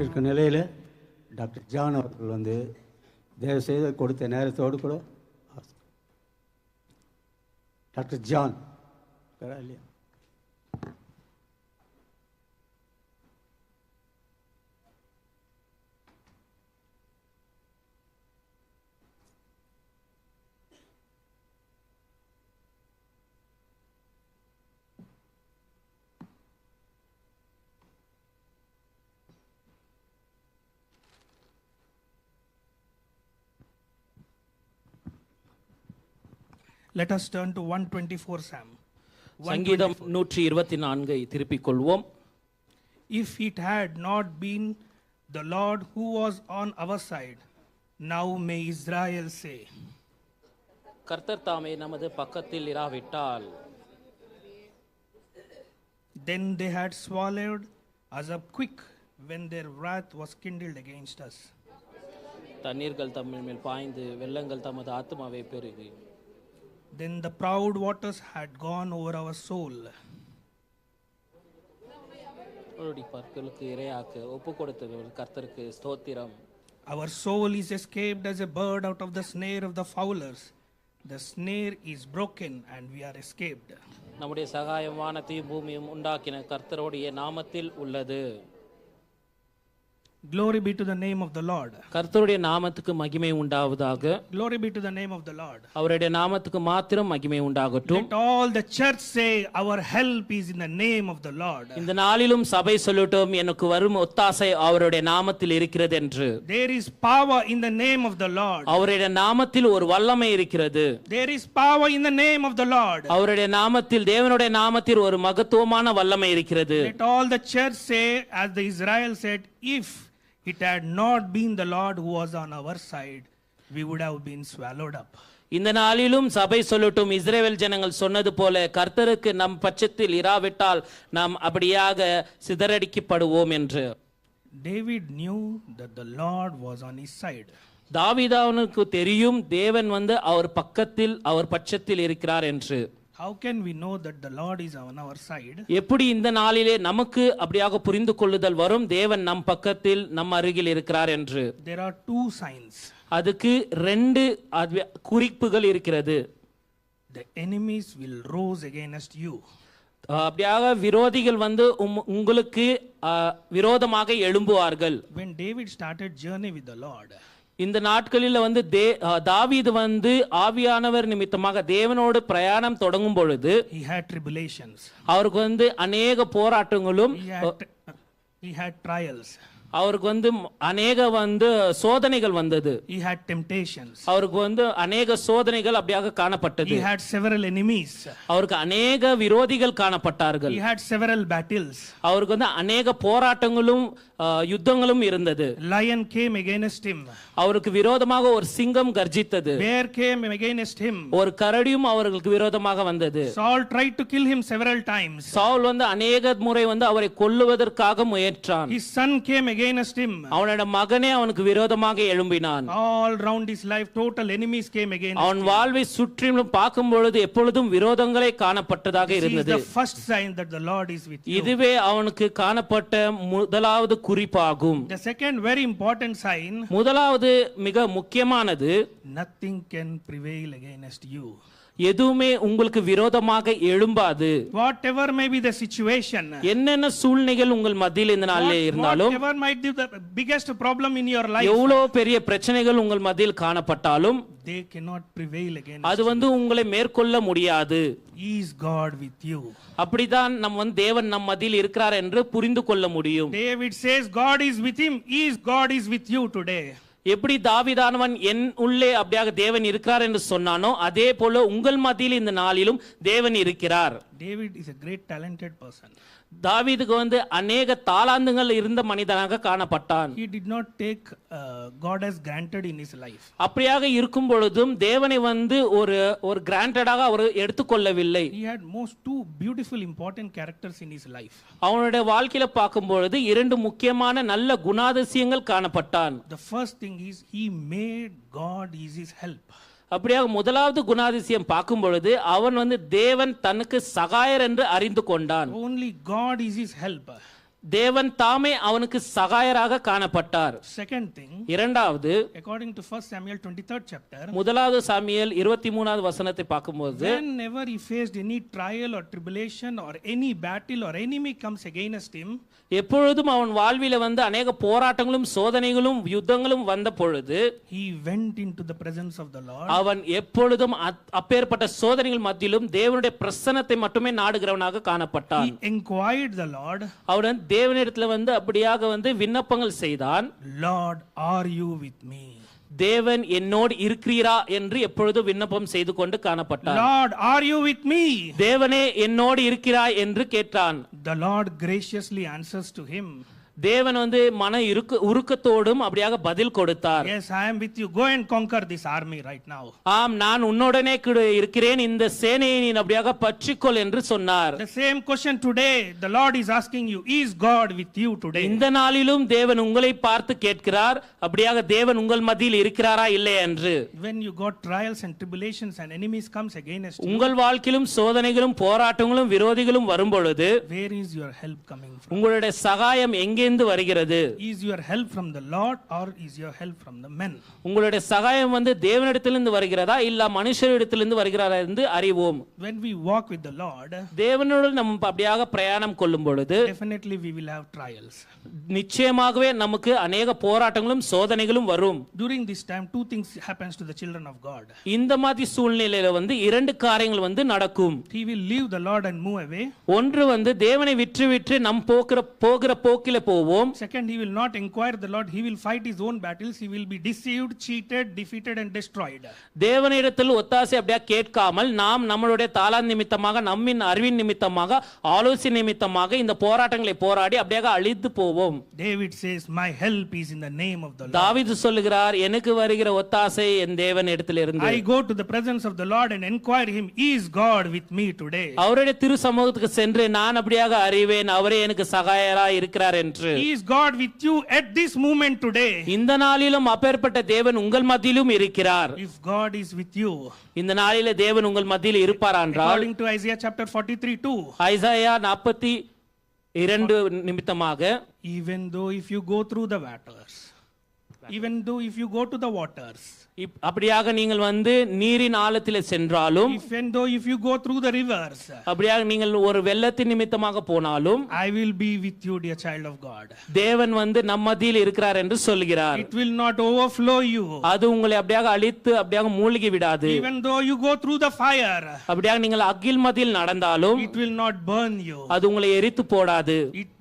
இருக்கிற நிலையில் doctor John அவர்கள் வந்து தயவுசெய்து கொடுத்த நேரத்தோடு கூட டாக்டர் ஜான் இல்லையா? Let us turn to 124 Psalm. சங்கீதம் 124 திருப்பிக் கொள்வோம். If it had not been the Lord who was on our side, now may Israel say. கர்த்தர் தாமே நமது பக்கத்தில் இராவிட்டால் Then they had swallowed us up quick when their wrath was kindled against us. தண்ணீர்கள் தம்மில் மேல் பாய்ந்து வெள்ளங்கள் தமது ஆத்துமாவை பெருகி Then the proud waters had gone over our soul. பற்களுக்கு இரையாக்க ஒப்பு கொடுத்த கர்த்தருக்கு ஸ்தோத்திரம். Our soul is escaped as a bird out of the snare of the fowlers. The snare is broken and we are escaped. நம்முடைய சகாயம் வானத்தையும் பூமியும் உண்டாக்கின கர்த்தருடைய நாமத்தில் உள்ளது. Glory be to the name of the Lord. கர்த்தருடைய நாமத்துக்கு மகிமை உண்டாவதாக. Glory be to the name of the Lord. அவருடைய நாமத்துக்கு மாத்திரம் மகிமை உண்டாகட்டும். Let all the church say, our help is in the name of the Lord. இந்த நாளிலும் சபை சொல்லட்டும், எனக்கு வரும் ஒத்தாசை அவருடைய நாமத்தில் இருக்கிறது என்று. There is power in the name of the Lord. அவருடைய நாமத்தில் ஒரு வல்லமை இருக்கிறது. There is power in the name of the Lord. அவருடைய நாமத்தில் தேவனுடைய நாமத்தில் ஒரு மகத்துவமான வல்லமை இருக்கிறது. Let all the church say, as the Israel said, if it had not been the Lord who was on our side, we would have been swallowed up. இந்த நாளிலும் சபை சொல்லட்டும், இஸ்ரவேல் ஜனங்கள் சொன்னது போல கர்த்தருக்கு நம் பட்சத்தில் இராவிட்டால் நாம் அப்படியாக சிதறடிக்கப்படுவோம் என்று. David knew that the Lord was on his side. தாவீதுவுக்கு தெரியும் தேவன் அவர் பக்கத்தில் அவர் பட்சத்தில் இருக்கிறார் என்று. How can we know that the Lord is on our side? எப்படி இந்த நாளிலே நமக்கு அப்படியாக புரிந்து கொள்ளுதல் வரும் தேவன் நம் பக்கத்தில் நம் அருகில் இருக்கிறார் என்று? There are two signs. அதுக்கு ரெண்டு குறிப்புகள் இருக்கிறது. The enemies will rose against you. அப்படியாக விரோதிகள் உங்களுக்கு விரோதமாக எழும்புவார்கள். When David started journey with the Lord, இந்த நாட்களில் தாவீது ஆவியானவர் நிமித்தமாக தேவனோடு பிரயாணம் தொடங்கும் பொழுது he had tribulations. அவருக்கு அநேக போராட்டங்களும் he had trials. அவருக்கு அநேக சோதனைகள் வந்தது. He had temptations. அவருக்கு அநேக சோதனைகள் அப்படியாக காணப்பட்டது. He had several enemies. அவருக்கு அநேக விரோதிகள் காணப்பட்டார்கள். He had several battles. அவருக்கு அநேக போராட்டங்களும் யுத்தங்களும் இருந்தது. Lion came against him. அவருக்கு விரோதமாக ஒரு சிங்கம் கர்ஜித்தது. Bear came against him. ஒரு கரடியும் அவர்களுக்கு விரோதமாக வந்தது. Saul tried to kill him several times. Saul அநேக முறை அவரை கொல்லுவதற்காக முயன்றான். His son came against him. அவனோட மகனே அவனுக்கு விரோதமாக எழும்பினான். All round his life total enemies came against him. அவன் வாழ்வை சுற்றிலும் பார்க்கும் பொழுது எப்பொழுதும் விரோதங்களே காணப்பட்டதாக இருந்தது. This is the first sign that the Lord is with you. இதுவே அவனுக்கு காணப்பட்ட முதலாவது குறிப்பாகும். The second very important sign, முதலாவது மிக முக்கியமானது, nothing can prevail against you. எதுவுமே உங்களுக்கு விரோதமாக எழும்பாது. Whatever may be the situation, என்னென்ன சூழ்நிலைகள் உங்கள் மத்தியில் இந்த நாளிலே இருந்தாலும், whatever might be the biggest problem in your life, எவ்வளவு பெரிய பிரச்சனைகள் உங்கள் மத்தியில் காணப்பட்டாலும் they cannot prevail against அது உங்களை மேற்கொள்ள முடியாது. He is God with you. அப்படிதான் தேவன் நம் மத்தியில் இருக்கிறார் என்று புரிந்து கொள்ள முடியும். David says God is with him. God is with you today. எப்படி தாவீதானவன் என் உள்ளே அப்படியாக தேவன் இருக்கிறார் என்று சொன்னானோ அதே போல உங்கள் மத்தியில் இந்த நாளிலும் தேவன் இருக்கிறார். David is a great talented person. தாவீதுக்கு அநேக தாளாந்துகள் இருந்த மனிதனாக காணப்பட்டான். He did not take God as granted in his life. அப்படியாக இருக்கும் பொழுதும் தேவனை ஒரு கிராண்டடாக அவர் எடுத்துக்கொள்ளவில்லை. He had two beautiful important characters in his life. அவனுடைய வாழ்க்கையில பார்க்கும் பொழுது இரண்டு முக்கியமான நல்ல குணாதிசயங்கள் காணப்பட்டான். The first thing is he made God is his help. அப்படியாக முதலாவது குணாதிசயம் பார்க்கும் பொழுது அவன் தேவன் தனக்கு சகாயர் என்று அறிந்து கொண்டான். Only God is his help. தேவன் தாமே அவனுக்கு சகாயராக காணப்பட்டார். Second thing, இரண்டாவது, according to 1 Samuel 23rd chapter, முதலாவது சாமுவேல் 23வது வசனத்தை பார்க்கும்போது, whenever he faced any trial or tribulation or any battle or enemy comes against him, எப்பொழுதும் அவன் வாழ்வில வந்து அநேக போராட்டங்களும் சோதனைகளும் யுத்தங்களும் வந்த பொழுது he went into the presence of the Lord. அவன் எப்பொழுதும் அப்பேற்பட்ட சோதனைகள் மத்தியிலும் தேவனுடைய பிரசன்னத்தை மட்டுமே நாடுகிறவனாக காணப்பட்டான். He inquired the Lord, அவன் தேவனிடத்துல வந்து அப்படியாக வந்து விண்ணப்பங்கள் செய்தான். Lord, are you with me? தேவன் என்னோடு இருக்கிறீரா என்று எப்பொழுதும் விண்ணப்பம் செய்து கொண்டு காணப்பட்டான். Lord, are you with me? தேவனே என்னோடு இருக்கிறாய் என்று கேட்டான். The Lord graciously answers to him, தேவன் வந்து மன உருக்கத்தோடும் அப்படியாக பதில் கொடுத்தார். Yes, I am with you. Go and conquer this army right now. ஆம், நான் உன்னுடனே இருக்கிறேன், இந்த சேனையை நீ அப்படியாக பற்றிக்கொள் என்று சொன்னார். The same question today, the Lord is asking you, is God with you today? இந்த நாளிலும் தேவன் உங்களை பார்த்து கேட்கிறார், அப்படியாக தேவன் உங்கள் மத்தியில் இருக்கிறாரா இல்லை என்று. When you got trials and tribulations and enemies comes against you, உங்கள் வாழ்க்கையிலும் சோதனைகளும் போராட்டங்களும் விரோதிகளும் வரும் பொழுது where is your help coming from? உங்களுடைய சகாயம் எங்கேருந்து வருகிறது? Is your help from the Lord or is your help from the men? உங்களுடைய சகாயம் வந்து தேவனிடத்திலிருந்து வருகிறதா இல்ல மனுஷரிடத்திலிருந்து வருகிறதா என்று அறிவோம். When we walk with the Lord, தேவனோடு நம்ம அப்படியாக பிரயாணம் கொள்ளும் பொழுது definitely we will have trials. நிச்சயமாகவே நமக்கு அநேக போராட்டங்களும் சோதனைகளும் வரும். During this time, two things happens to the children of God. இந்த மாதிரி சூழ்நிலையில வந்து இரண்டு காரியங்கள் வந்து நடக்கும். He will leave the Lord and move away. ஒன்று வந்து தேவனை விட்டு நம் போகிற போக்கில போவோம். Second, he will not inquire the Lord. He will fight his own battles. He will be deceived, cheated, defeated and destroyed. தேவனிடத்தில் ஒத்தாசை அப்படியே கேட்காமல் நாம் நம்மளுடைய தாளான் நிமித்தமாக நம்மின் அறிவின் நிமித்தமாக ஆலோசனை நிமித்தமாக இந்த போராட்டங்களை போராடி அப்படியே அழித்து போவோம். David says, my help is in the name of the Lord. தாவீது சொல்லுகிறார், எனக்கு வருகிற ஒத்தாசை என் தேவனிடத்திலிருந்து. I go to the presence of the Lord and inquire him, is God with me today? அவருடைய திரு சமூகத்துக்கு சென்று நான் அப்படியாக அறிவேன் அவரே எனக்கு சகாயராய் இருக்கிறார் என்று. Is God with you at this moment today? இந்த நாளிலும் அப்பேற்பட்ட தேவன் உங்கள் மத்தியிலும் இருக்கிறார். If God is with you, இந்த நாளிலே தேவன் உங்கள் மத்தியில் இருப்பார் என்றால், according to Isaiah chapter 43:2, Isaiah 42 நிமித்தமாக, even though if you go through the waters, even though if you go to the waters, அப்படியாக நீங்கள் வந்து நீரின் ஆழத்திலே சென்றாலும், even though if you go through the rivers, அப்படியாக நீங்கள் ஒரு வெள்ளத்தின் நிமித்தமாக போனாலும், I will be with you, dear child of God. தேவன் வந்து நம் மத்தியில் இருக்கிறார் என்று சொல்கிறார். It will not overflow you. அது உங்களை அப்படியாக அழித்து அப்படியாக மூழ்கி விடாது. Even though you go through the fire, அப்படியாக நீங்கள் அக்கில் மத்தியில் நடந்தாலும் it will not burn you. அது உங்களை எரித்து போடாது.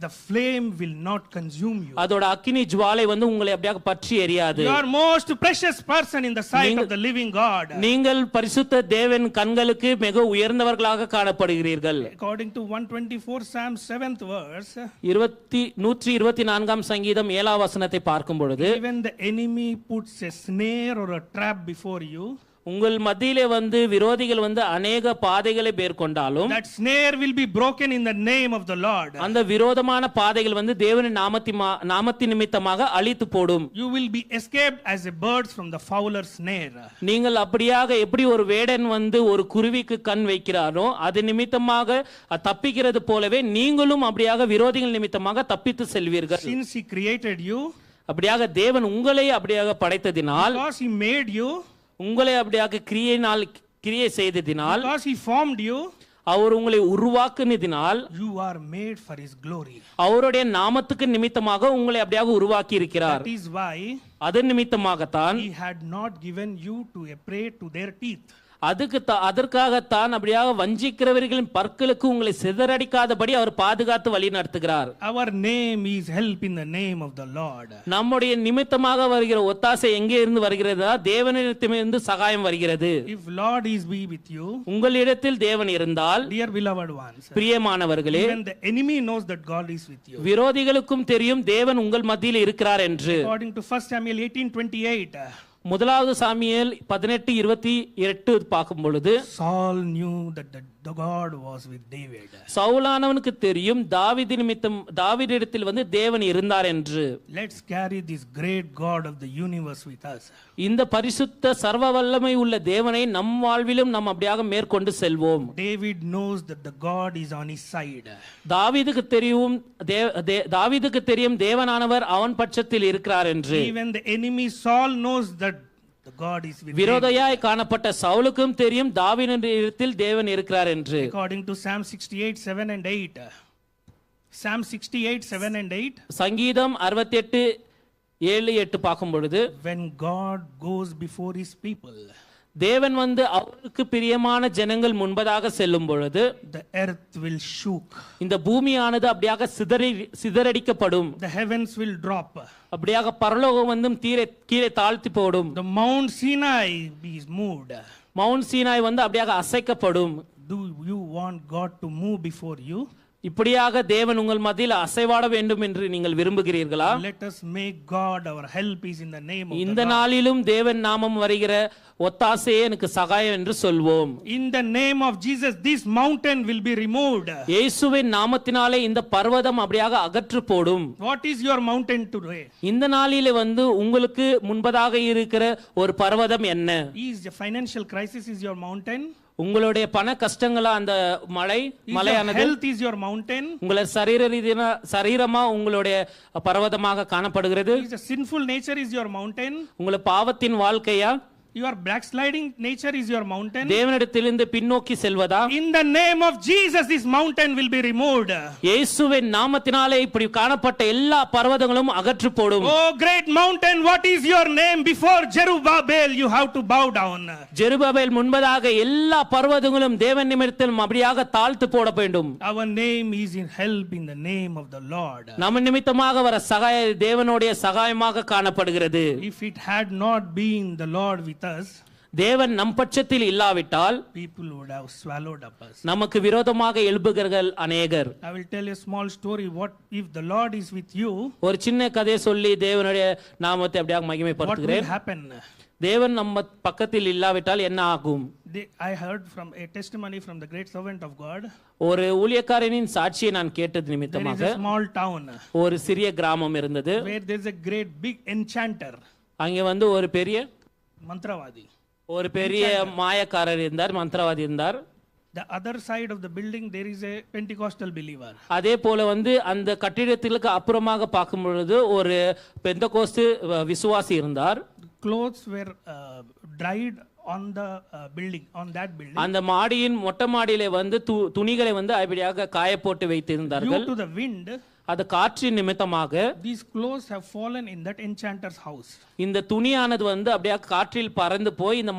The flame will not consume you. அதோட அக்கினி ஜுவாலை வந்து உங்களை அப்படியாக பற்றி எரியாது. You are most precious person in the sight of the living God. நீங்கள் பரிசுத்த தேவன் கண்களுக்கு மிக உயர்ந்தவர்களாக காணப்படுகிறீர்கள். According to 124 Psalm 7th verse, 124 சங்கீதம் 7ஆம் வசனத்தை பார்க்கும் பொழுது, even the enemy puts a snare or a trap before you, உங்கள் மத்தியிலே வந்து விரோதிகள் வந்து அநேக பாதைகளை மேற்கொண்டாலும் that snare will be broken in the name of the Lord. அந்த விரோதமான பாதைகள் வந்து தேவனின் நாமத்தின் நிமித்தமாக அழித்து போடும். You will be escaped as a bird from the fowler's snare. நீங்கள் அப்படியாக எப்படி ஒரு வேடன் வந்து ஒரு குருவிக்கு கண் வைக்கிறாரோ அது நிமித்தமாக தப்பிக்கிறது போலவே நீங்களும் அப்படியாக விரோதிகள் நிமித்தமாக தப்பித்து செல்வீர்கள். Since he created you, அப்படியாக தேவன் உங்களை அப்படியாக படைத்ததினால், because he made you, உங்களை அப்படியாக கிரியை செய்ததினால், because he formed you, அவர் உங்களை உருவாக்குனதினால், you are made for his glory. அவருடைய நாமத்துக்கு நிமித்தமாக உங்களை அப்படியாக உருவாக்கி இருக்கிறார். That is why அதன் நிமித்தமாகத்தான் he had not given you to a prey to their teeth. அதற்காகத்தான் அப்படியாக வஞ்சிக்கிறவர்களின் பற்களுக்கு உங்களை சிதறடிக்காதபடி அவர் பாதுகாத்து வழி நடத்துகிறார். Our name is help in the name of the Lord. நம்முடைய நிமித்தமாக வருகிற ஒத்தாசை எங்கே இருந்து வருகிறதா? தேவனிடத்திலிருந்து சகாயம் வருகிறது. If Lord is be with you, உங்களிடத்தில் தேவன் இருந்தால், dear beloved ones, பிரியமானவர்களே, even the enemy knows that God is with you. விரோதிகளுக்கும் தெரியும் தேவன் உங்கள் மத்தியில் இருக்கிறார் என்று. According to 1 Samuel 18:28, முதலாவது சாமுவேல் 18:28 பார்க்கும் பொழுது, Saul knew that the the God was with David. சவுலானவனுக்கு தெரியும் தாவீதிடத்தில் வந்து தேவன் இருந்தார் என்று. Let's carry this great God of the universe with us. இந்த பரிசுத்த சர்வ வல்லமை உள்ள தேவனை நம் வாழ்விலும் நாம் அப்படியாக மேற்கொண்டு செல்வோம். David knows that the God is on his side. தாவீதுக்கு தெரியும் தேவனானவர் அவன் பட்சத்தில் இருக்கிறார் என்று. Even the enemy Saul knows that the God is with him. விரோதையாய் காணப்பட்ட சவுலுக்கும் தெரியும் தாவீதிடத்தில் தேவன் இருக்கிறார் என்று. According to Psalm 68:7 and 8. Psalm 68:7 and 8. சங்கீதம் 68:7-8 பார்க்கும் பொழுது, When God goes before his people, தேவன் வந்து அவருக்கு பிரியமான ஜனங்கள் முன்பதாக செல்லும் பொழுது the earth will shook. இந்த பூமியானது அப்படியாக சிதறடிக்கப்படும். The heavens will drop. அப்படியாக பரலோகம் வந்து கீழே தாழ்த்தி போடும். The Mount Sinai is moved. Mount Sinai வந்து அப்படியாக அசைக்கப்படும். Do you want God to move before you? இப்படியாக தேவன் உங்கள் மத்தியில் அசைவாட வேண்டும் என்று நீங்கள் விரும்புகிறீர்களா? Let us make God our help is in the name of இந்த the Lord. நாளிலும் தேவன் நாமம் வருகிற ஒத்தாசையே எனக்கு சகாயம் என்று சொல்வோம். In the name of Jesus, this mountain will be removed. இயேசுவின் நாமத்தினாலே இந்த பர்வதம் அப்படியாக அகற்று போடும். What is your mountain today? இந்த நாளிலே வந்து உங்களுக்கு முன்பதாக இருக்கிற ஒரு பர்வதம் என்ன? Is the financial crisis is your mountain? உங்களுடைய பண கஷ்டங்களா அந்த Is your மலையானது? health is your mountain? உங்களை சரீரமா உங்களுடைய பர்வதமாக காணப்படுகிறது. Is the sinful nature is your mountain? உங்களை பாவத்தின் வாழ்க்கையா? Your backsliding nature is your mountain? தேவனிடத்திலிருந்து பின்னோக்கி செல்வதா? In the name of Jesus, this mountain will be removed. இயேசுவின் நாமத்தினாலே இப்படி காணப்பட்ட எல்லா பர்வதங்களும் அகற்று போடும். Oh great mountain, what is your name? Before Zerubbabel you have to bow down. Zerubbabel முன்பதாக எல்லா பர்வதங்களும் தேவன் நிமித்தம் அப்படியாக தாழ்த்து போட வேண்டும். Our name is in help in the name of the Lord. நம்ம நிமித்தமாக வர சகாய தேவனுடைய சகாயமாக காணப்படுகிறது. If it had not been the Lord with us, தேவன் நம் பட்சத்தில் இல்லாவிட்டால் people would have swallowed up us. நமக்கு விரோதமாக எழுப்புகிறவர்கள் அநேகர். I will tell a small story. What if the Lord is with you? ஒரு சின்ன கதையை சொல்லி தேவனுடைய நாமத்தை அப்படியாக What will மகிமைப்படுத்துகிறேன். happen? தேவன் நம்ம பக்கத்தில் இல்லாவிட்டால் என்ன ஆகும்? I heard from a testimony from the great servant of God. ஒரு ஊழியக்காரனின் சாட்சியை நான் கேட்டது There is நிமித்தமாக a small town ஒரு சிறிய கிராமம் இருந்தது. where there is a great big enchanter, அங்கே வந்து ஒரு பெரிய mantravadi. மாயக்காரர் இருந்தார், மந்திரவாதி இருந்தார். The other side of the building there is a Pentecostal believer. அதே போல வந்து அந்த கட்டிடத்திற்கு அப்புறமாக பார்க்கும் பொழுது ஒரு பெந்தகோஸ்து விசுவாசி இருந்தார். Clothes were dried on the building, on that building. அந்த மாடியின் மொட்டை மாடியிலே வந்து துணிகளை வந்து அப்படியாக காய போட்டு வைத்திருந்தார்கள். Due to the wind, அது காற்றின் நிமித்தமாக these clothes have fallen in that enchanter's house. இந்த துணியானது வந்து அப்படியே காற்றில் பறந்து போய் இந்த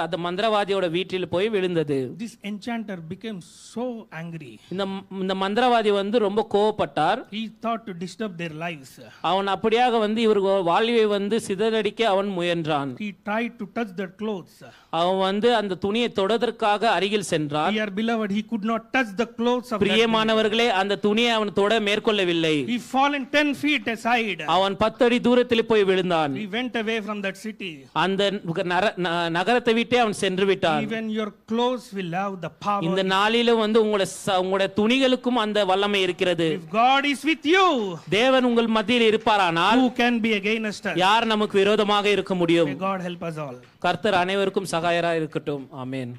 அந்த மந்திரவாதியோட வீட்டில் போய் விழுந்தது. This enchanter became so angry. இந்த மந்திரவாதி வந்து ரொம்ப கோவப்பட்டார். He thought to disturb their lives. அவன் அப்படியாக வந்து இவர் வாழ்வை வந்து சிதறடிக்க அவன் முயன்றான். He tried to touch their clothes. அவன் வந்து அந்த துணியை தொடர்வதற்காக அருகில் சென்றான். Dear beloved, he could not touch the clothes of பிரியமானவர்களே, அந்த துணியை அவன் தொட மேற்கொள்ளவில்லை. He fallen 10 feet aside. அவன் 10 அடி தூரத்தில் போய் விழுந்தான். He went away from that city. அந்த நகரத்தை விட்டே அவன் சென்று விட்டான். Even your clothes will have the power. இந்த நாளில வந்து உங்களுடைய துணிகளுக்கும் அந்த வல்லமை இருக்கிறது. If God is with you, தேவன் உங்கள் மத்தியில் இருப்பாரானால் who can be against us? யார் நமக்கு விரோதமாக இருக்க முடியும்? May God help us all. கர்த்தர் அனைவருக்கும் சகாயராய் இருக்கட்டும். ஆமென்.